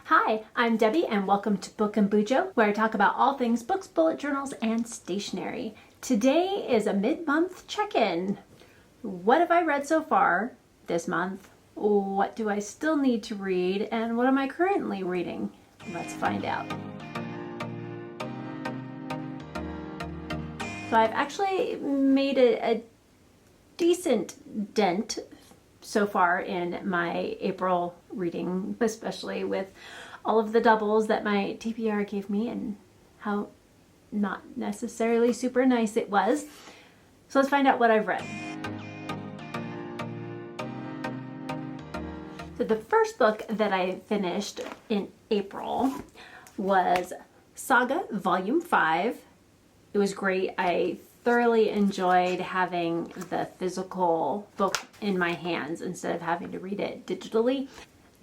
Hi, I'm Debbie and welcome to Book and Bujo, where I talk about all things books, bullet journals, and stationery. Today is a mid-month check-in. What have I read so far this month? What do I still need to read? And what am I currently reading? Let's find out. So I've actually made a decent dent so far in my April reading, especially with all of the doubles that my TBR gave me and how not necessarily super nice it was. So let's find out what I've read. So the first book that I finished in April was Saga Volume 5. It was great. I thoroughly enjoyed having the physical book in my hands instead of having to read it digitally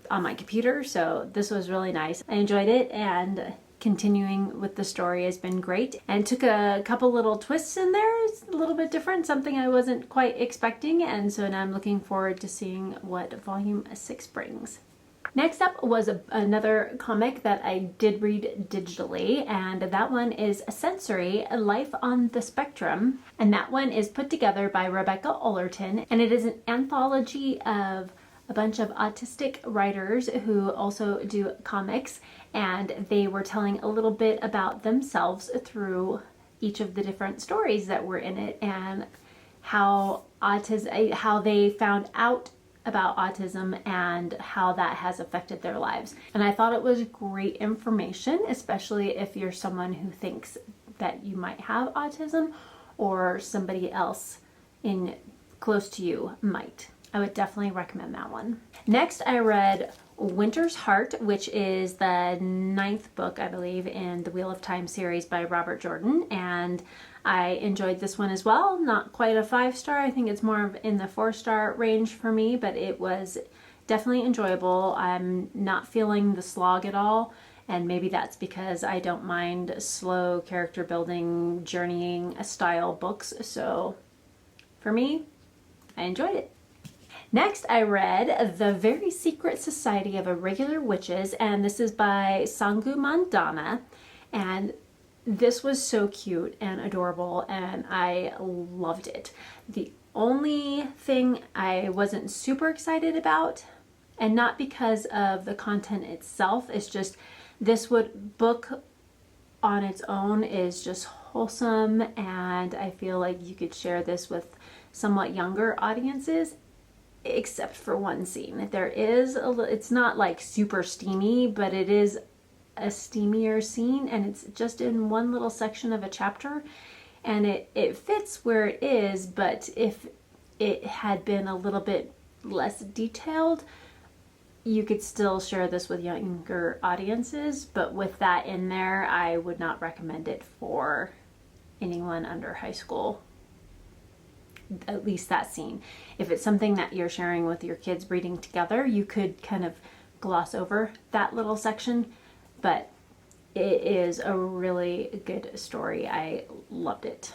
on my computer. So this was really nice. I enjoyed it, and continuing with the story has been great. And it took a couple little twists in there. It's a little bit different, something I wasn't quite expecting. And so now I'm looking forward to seeing what Volume 6 brings. Next up was another comic that I did read digitally, and that one is Sensory, Life on the Spectrum, and that one is put together by Rebecca Ollerton, and it is an anthology of a bunch of autistic writers who also do comics, and they were telling a little bit about themselves through each of the different stories that were in it, and how they found out about autism and how that has affected their lives. And I thought it was great information, especially if you're someone who thinks that you might have autism or somebody else close to you might. I would definitely recommend that one. Next, I read Winter's Heart, which is the 9th book, I believe, in the Wheel of Time series by Robert Jordan, and I enjoyed this one as well. Not quite a 5-star. I think it's more of in the 4-star range for me, but it was definitely enjoyable. I'm not feeling the slog at all, and maybe that's because I don't mind slow character building, journeying style books. So for me, I enjoyed it. Next, I read The Very Secret Society of Irregular Witches, and this is by Sangu Mandana, and this was so cute and adorable, and I loved it. The only thing I wasn't super excited about, and not because of the content itself, is just this book on its own is just wholesome, and I feel like you could share this with somewhat younger audiences, except for one scene. There is it's not like super steamy, but it is a steamier scene, and it's just in one little section of a chapter, and it fits where it is, but if it had been a little bit less detailed, you could still share this with younger audiences. But with that in there, I would not recommend it for anyone under high school, at least that scene. If it's something that you're sharing with your kids reading together, you could kind of gloss over that little section, but it is a really good story. I loved it.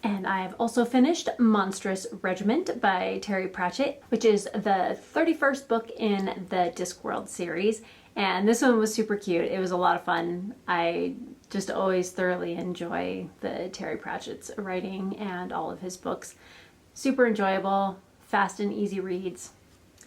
And I've also finished Monstrous Regiment by Terry Pratchett, which is the 31st book in the Discworld series. And this one was super cute. It was a lot of fun. I just always thoroughly enjoy the Terry Pratchett's writing and all of his books. Super enjoyable, fast and easy reads.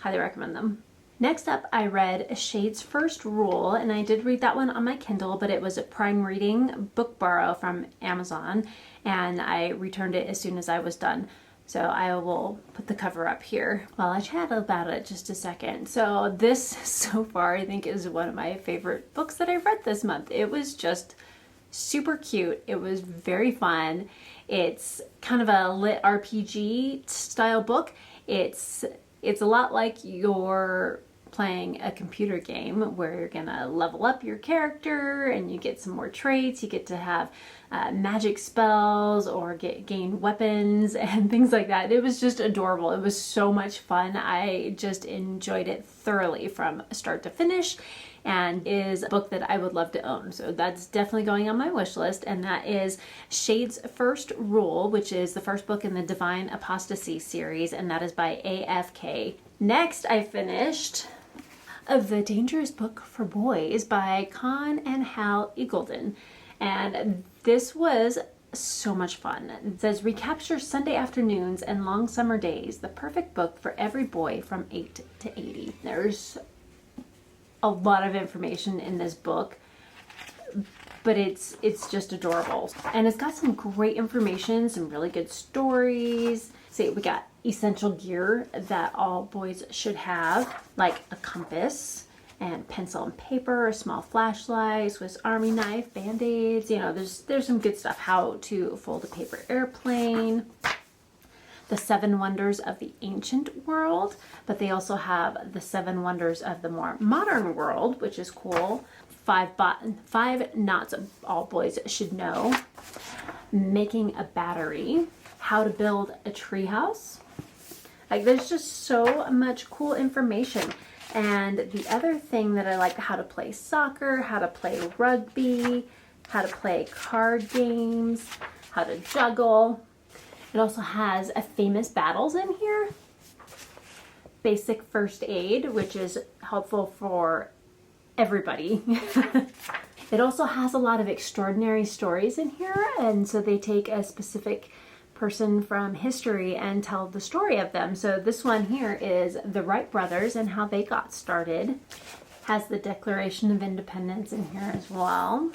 Highly recommend them. Next up, I read Shade's First Rule, and I did read that one on my Kindle, but it was a Prime Reading book borrow from Amazon, and I returned it as soon as I was done. So I will put the cover up here while I chat about it just a second. So this, so far, I think is one of my favorite books that I've read this month. It was just super cute. It was very fun. It's kind of a lit RPG style book. It's a lot like you're playing a computer game where you're gonna level up your character and you get some more traits. You get to have magic spells or gain weapons and things like that. It was just adorable. It was so much fun. I just enjoyed it thoroughly from start to finish, and is a book that I would love to own. So that's definitely going on my wish list, and that is Shade's First Rule, which is the first book in the Divine Apostasy series, and that is by AFK. Next, I finished of The Dangerous Book for Boys by Con and Hal Eagleton. And this was so much fun. It says, recapture Sunday afternoons and long summer days, the perfect book for every boy from 8 to 80. There's a lot of information in this book, but it's just adorable. And it's got some great information, some really good stories. See, we got essential gear that all boys should have, like a compass and pencil and paper, a small flashlight, Swiss Army knife, band-aids. You know, there's some good stuff. How to fold a paper airplane, the 7 wonders of the ancient world, but they also have the 7 wonders of the more modern world, which is cool. 5 knots all boys should know, making a battery, how to build a treehouse. Like, there's just so much cool information. And the other thing that I like, how to play soccer, how to play rugby, how to play card games, how to juggle. It also has a famous battles in here, basic first aid, which is helpful for everybody. It also has a lot of extraordinary stories in here, and so they take a specific person from history and tell the story of them. So this one here is the Wright brothers and how they got started. Has the Declaration of Independence in here as well.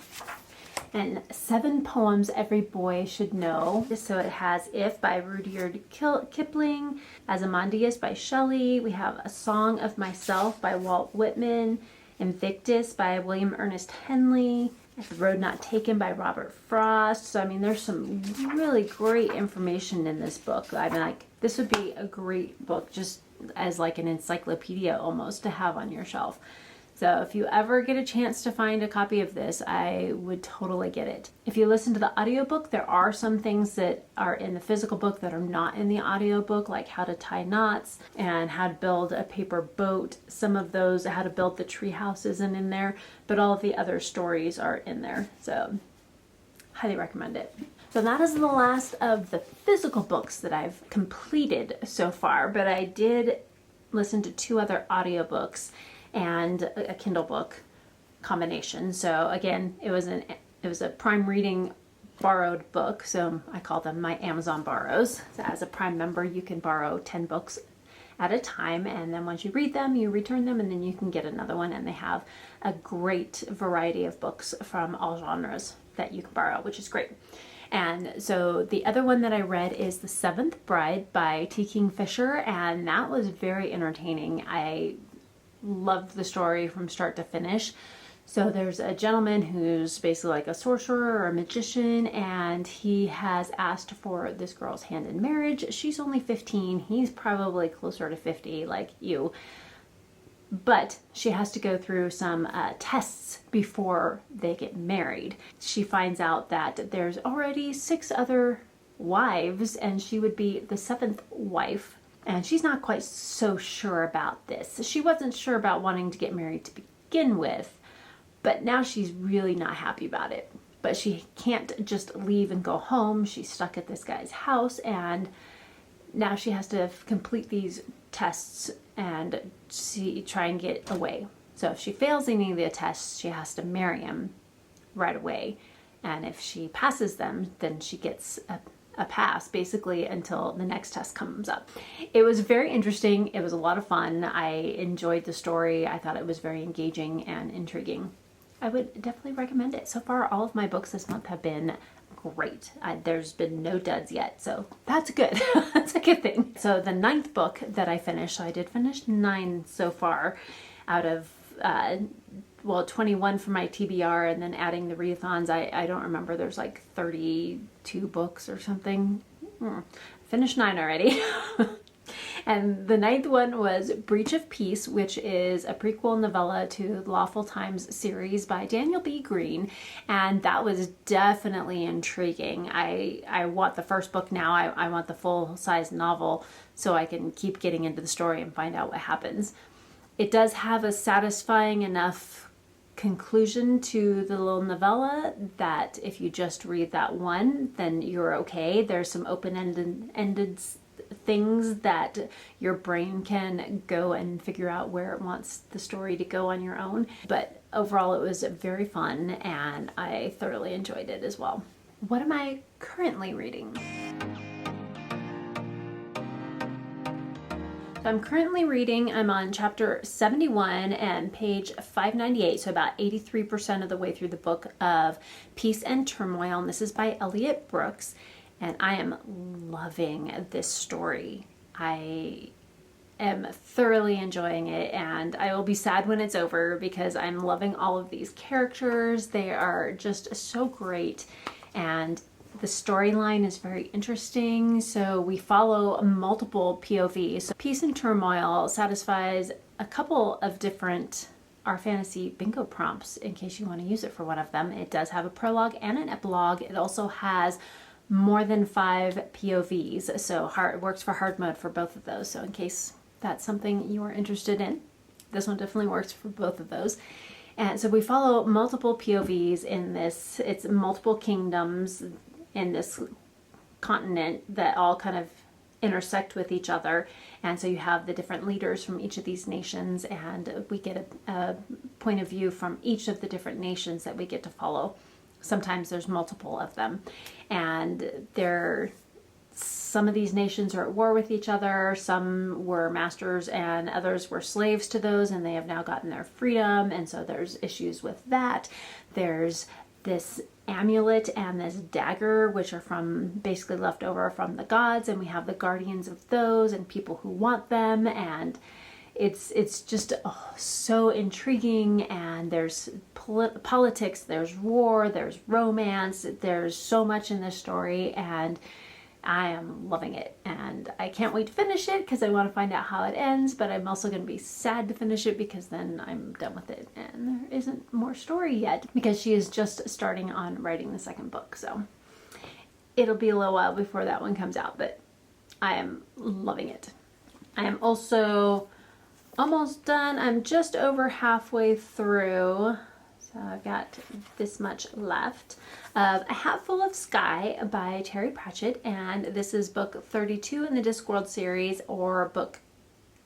And 7 poems every boy should know. So it has If by Rudyard Kipling, Ozymandias by Shelley. We have A Song of Myself by Walt Whitman, Invictus by William Ernest Henley, The Road Not Taken by Robert Frost. So, I mean, there's some really great information in this book. I mean, like, this would be a great book just as like an encyclopedia almost to have on your shelf. So if you ever get a chance to find a copy of this, I would totally get it. If you listen to the audiobook, there are some things that are in the physical book that are not in the audiobook, like how to tie knots and how to build a paper boat. Some of those, how to build the tree house isn't in there, but all of the other stories are in there. So highly recommend it. So that is the last of the physical books that I've completed so far, but I did listen to 2 other audiobooks and a Kindle book combination. So again, it was a Prime Reading borrowed book, so I call them my Amazon borrows. So as a Prime member, you can borrow 10 books at a time, and then once you read them, you return them, and then you can get another one. And they have a great variety of books from all genres that you can borrow, which is great. And so the other one that I read is The Seventh Bride by T. Kingfisher, and that was very entertaining. I loved the story from start to finish. So there's a gentleman who's basically like a sorcerer or a magician, and he has asked for this girl's hand in marriage. She's only 15. He's probably closer to 50, like you. But she has to go through some tests before they get married. She finds out that there's already 6 other wives, and she would be the 7th wife. And she's not quite so sure about this. She wasn't sure about wanting to get married to begin with, but now she's really not happy about it. But she can't just leave and go home. She's stuck at this guy's house, and now she has to complete these tests and try and get away. So if she fails any of the tests, she has to marry him right away. And if she passes them, then she gets a pass basically until the next test comes up. It was very interesting. It was a lot of fun. I enjoyed the story. I thought it was very engaging and intriguing. I would definitely recommend it. So far, all of my books this month have been great. There's been no duds yet, so that's good. That's a good thing. So the 9th book that I finished, so I did finish 9 so far out of 21 for my TBR, and then adding the readathons, I don't remember, there's like 32 books or something. Finished 9 already. And the 9th one was Breach of Peace, which is a prequel novella to the Lawful Times series by Daniel B. Green, and that was definitely intriguing. I want the first book now. I want the full-size novel so I can keep getting into the story and find out what happens. It does have a satisfying enough conclusion to the little novella that if you just read that one, then you're okay. There's some open-ended things that your brain can go and figure out where it wants the story to go on your own. But overall, it was very fun and I thoroughly enjoyed it as well. What am I currently reading? So I'm currently reading, I'm on chapter 71 and page 598, so about 83% of the way through the book of Peace and Turmoil, and this is by Elliot Brooks, and I am loving this story. I am thoroughly enjoying it, and I will be sad when it's over because I'm loving all of these characters. They are just so great, and the storyline is very interesting. So we follow multiple POVs. So Peace and Turmoil satisfies a couple of different Our Fantasy bingo prompts in case you want to use it for one of them. It does have a prologue and an epilogue. It also has more than 5 POVs. So it works for hard mode for both of those. So in case that's something you are interested in, this one definitely works for both of those. And so we follow multiple POVs in this. It's multiple kingdoms in this continent that all kind of intersect with each other, and so you have the different leaders from each of these nations, and we get a point of view from each of the different nations that we get to follow. Sometimes there's multiple of them, and some of these nations are at war with each other. Some were masters and others were slaves to those, and they have now gotten their freedom, and so there's issues with that. There's this amulet and this dagger, which are basically left over from the gods, and we have the guardians of those and people who want them, and it's just so intriguing. And there's politics, there's war, there's romance, there's so much in this story, and I am loving it, and I can't wait to finish it because I want to find out how it ends, but I'm also going to be sad to finish it because then I'm done with it and there isn't more story yet because she is just starting on writing the second book. So it'll be a little while before that one comes out, but I am loving it. I am also almost done. I'm just over halfway through. So I've got this much left of A Hatful of Sky by Terry Pratchett, and this is book 32 in the Discworld series, or book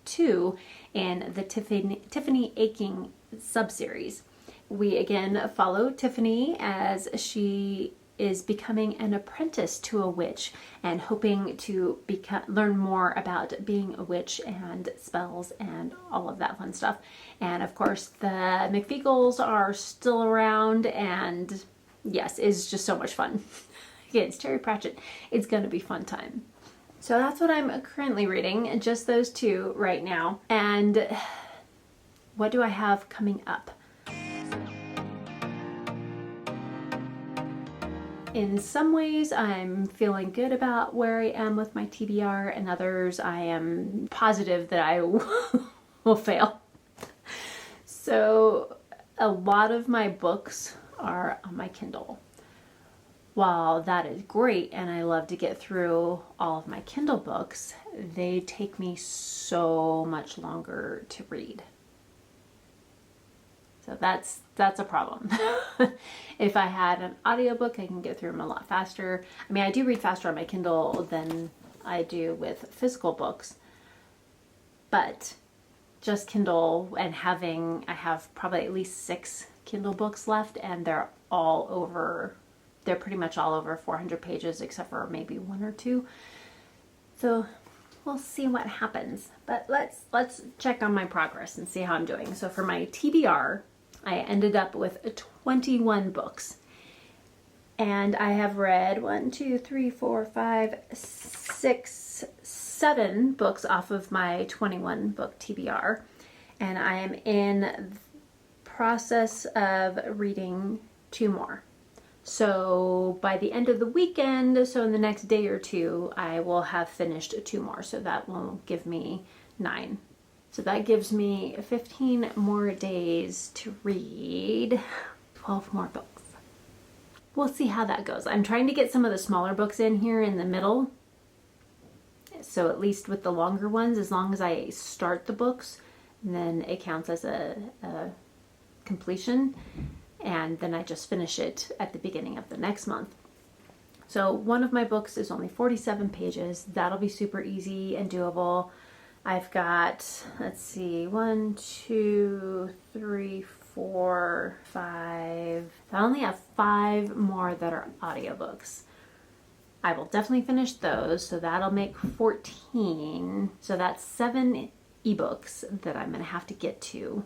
2 in the Tiffany Aching subseries. We again follow Tiffany as she is becoming an apprentice to a witch and hoping to learn more about being a witch and spells and all of that fun stuff. And of course the McFeagles are still around, and yes, it's just so much fun. Again, it's Terry Pratchett. It's going to be fun time. So that's what I'm currently reading, just those two right now. And what do I have coming up? In some ways, I'm feeling good about where I am with my TBR, and others I am positive that I will fail. So a lot of my books are on my Kindle. While that is great and I love to get through all of my Kindle books, they take me so much longer to read. So that's a problem. If I had an audiobook, I can get through them a lot faster. I mean, I do read faster on my Kindle than I do with physical books, but just Kindle, and I have probably at least 6 Kindle books left, and they're pretty much all over 400 pages except for maybe 1 or 2. So we'll see what happens, but let's check on my progress and see how I'm doing. So for my TBR, I ended up with 21 books, and I have read 7 books off of my 21 book TBR, and I am in the process of reading 2 more. So by the end of the weekend, so in the next day or 2, I will have finished 2 more. So that will give me 9. So that gives me 15 more days to read 12 more books. We'll see how that goes. I'm trying to get some of the smaller books in here in the middle. So at least with the longer ones, as long as I start the books, then it counts as a completion. And then I just finish it at the beginning of the next month. So one of my books is only 47 pages. That'll be super easy and doable. I've got, let's see, 1, 2, 3, 4, 5. I only have 5 more that are audiobooks. I will definitely finish those, so that'll make 14. So that's 7 ebooks that I'm going to have to get to.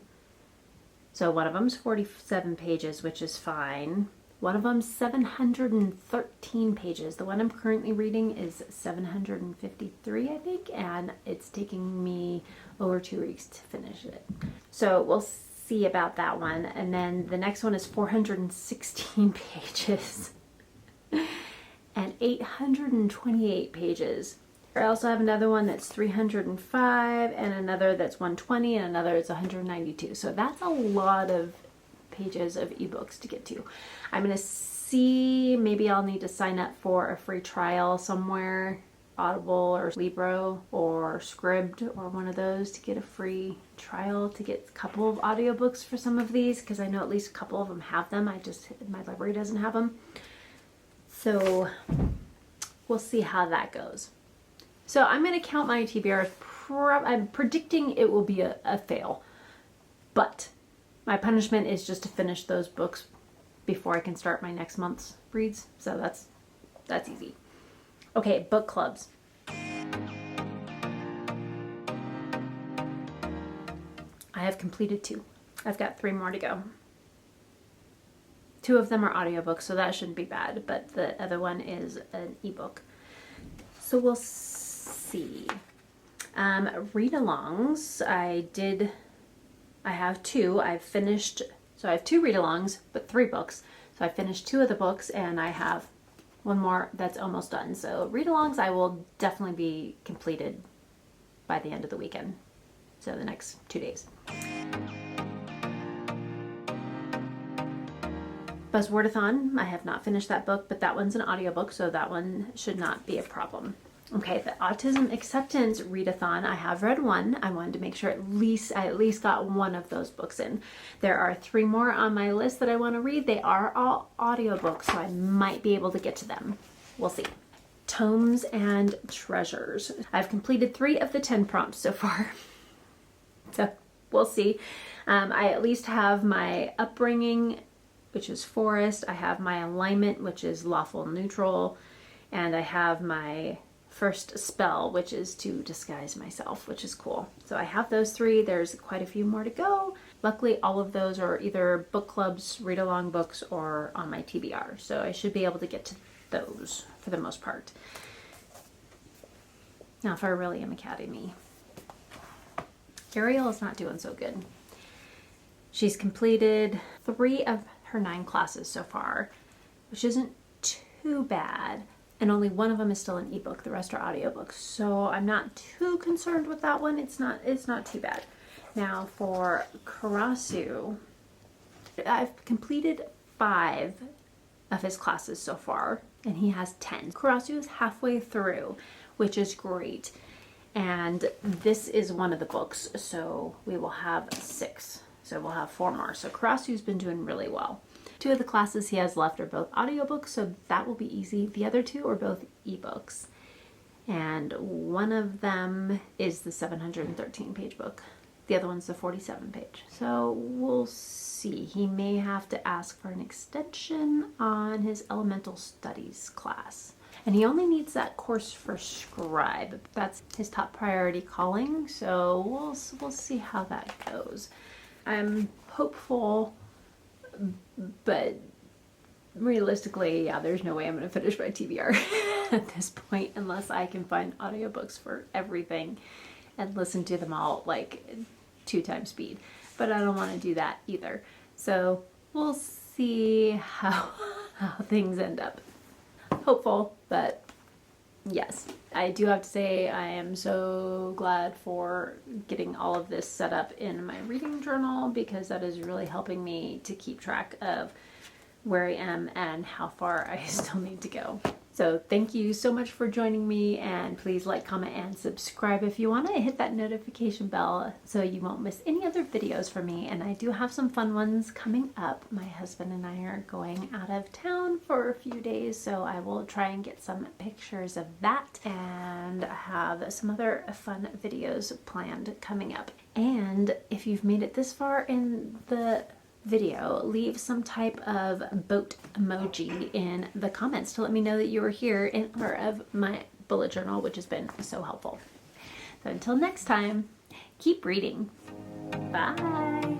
So one of them's 47 pages, which is fine. One of them's 713 pages. The one I'm currently reading is 753, I think, and it's taking me over 2 weeks to finish it. So we'll see about that one. And then the next one is 416 pages and 828 pages. I also have another one that's 305 and another that's 120 and another that's 192. So that's a lot of pages of ebooks to get to. I'm going to see, maybe I'll need to sign up for a free trial somewhere, Audible or Libro or Scribd or one of those, to get a free trial to get a couple of audiobooks for some of these, because I know at least a couple of them have them. My library doesn't have them. So we'll see how that goes. So I'm going to count my TBRs. I'm predicting it will be a fail, but my punishment is just to finish those books before I can start my next month's reads. So that's easy. Okay, book clubs. I have completed 2. I've got 3 more to go. 2 of them are audiobooks, so that shouldn't be bad, but the other one is an ebook. So we'll see. Readalongs, I have 2. I've finished, so I have 2 readalongs, but 3 books. So I finished 2 of the books and I have 1 more that's almost done. So readalongs I will definitely be completed by the end of the weekend. So the next 2 days. Buzzwordathon, I have not finished that book, but that one's an audiobook, so that one should not be a problem. Okay, the Autism Acceptance Readathon, I have read 1. I wanted to make sure I at least got 1 of those books in. There are 3 more on my list that I want to read. They are all audiobooks, so I might be able to get to them. We'll see. Tomes and Treasures. I've completed 3 of the 10 prompts so far. So we'll see. I at least have my upbringing, which is forest. I have my alignment, which is lawful neutral. And I have my first spell, which is to disguise myself, which is cool. So I have those 3. There's quite a few more to go. Luckily, all of those are either book clubs, read-along books, or on my TBR. So I should be able to get to those for the most part. Now for Orilium Academy. Ariel is not doing so good. She's completed 3 of her 9 classes so far, which isn't too bad. And only 1 of them is still an ebook. The rest are audiobooks. So I'm not too concerned with that one. It's not too bad. Now for Karasu, I've completed 5 of his classes so far, and he has 10. Karasu is halfway through, which is great. And this is one of the books, so we will have 6. So we'll have 4 more. So Karasu's been doing really well. 2 of the classes he has left are both audiobooks, so that will be easy. The other 2 are both ebooks. And one of them is the 713 page book. The other one's the 47 page. So we'll see. He may have to ask for an extension on his elemental studies class. And he only needs that course for scribe. That's his top priority calling, so we'll see how that goes. I'm hopeful, but realistically, yeah, there's no way I'm going to finish my TBR at this point unless I can find audiobooks for everything and listen to them all like 2 times speed. But I don't want to do that either. So we'll see how things end up. Hopeful, but yes, I do have to say I am so glad for getting all of this set up in my reading journal, because that is really helping me to keep track of where I am and how far I still need to go. So thank you so much for joining me, and please like, comment, and subscribe if you want to. Hit that notification bell so you won't miss any other videos from me. And I do have some fun ones coming up. My husband and I are going out of town for a few days, so I will try and get some pictures of that. And I have some other fun videos planned coming up. And if you've made it this far in the video, leave some type of boat emoji in the comments to let me know that you were here in honor of my bullet journal, which has been so helpful. So until next time, keep reading. Bye.